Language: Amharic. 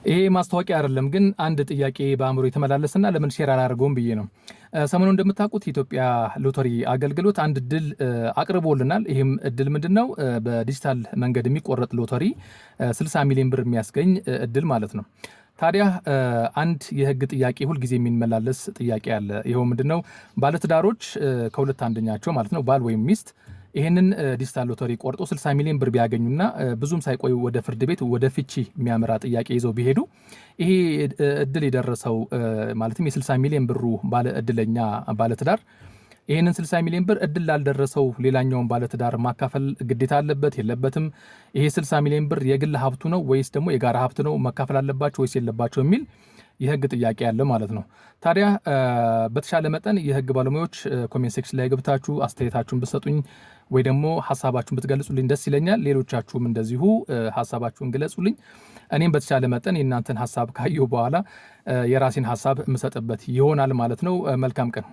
ይሄ ማስታወቂያ አይደለም ግን አንድ ጥያቄ በአእምሮ የተመላለሰና ለምን ሼር አላደርገውም ብዬ ነው። ሰሞኑን እንደምታውቁት የኢትዮጵያ ሎተሪ አገልግሎት አንድ እድል አቅርቦልናል። ይህም እድል ምንድነው? በዲጂታል መንገድ የሚቆረጥ ሎተሪ 60 ሚሊዮን ብር የሚያስገኝ እድል ማለት ነው። ታዲያ አንድ የህግ ጥያቄ ሁልጊዜ የሚመላለስ ጥያቄ አለ። ይኸው ምንድነው? ባለትዳሮች ከሁለት አንደኛቸው ማለት ነው ባል ወይም ሚስት ይህንን ዲጂታል ሎተሪ ቆርጦ 60 ሚሊዮን ብር ቢያገኙና ብዙም ሳይቆዩ ወደ ፍርድ ቤት ወደ ፍቺ የሚያመራ ጥያቄ ይዘው ቢሄዱ ይሄ እድል የደረሰው ማለትም የ60 ሚሊዮን ብሩ ባለ እድለኛ ባለትዳር ይህንን 60 ሚሊዮን ብር እድል ላልደረሰው ሌላኛውን ባለትዳር ማካፈል ግዴታ አለበት የለበትም? ይሄ 60 ሚሊዮን ብር የግል ሀብቱ ነው ወይስ ደግሞ የጋራ ሀብት ነው? መካፈል አለባቸው ወይስ የለባቸው የሚል የህግ ጥያቄ ያለ ማለት ነው። ታዲያ በተሻለ መጠን የህግ ባለሙያዎች ኮሜንት ሴክሽን ላይ ገብታችሁ አስተያየታችሁን ብትሰጡኝ ወይ ደግሞ ሐሳባችሁን ብትገልጹልኝ ደስ ይለኛል። ሌሎቻችሁም እንደዚሁ ሐሳባችሁን ግለጹልኝ። እኔም በተሻለ መጠን የእናንተን ሐሳብ ካየሁ በኋላ የራሴን ሐሳብ የምሰጥበት ይሆናል ማለት ነው። መልካም ቀን።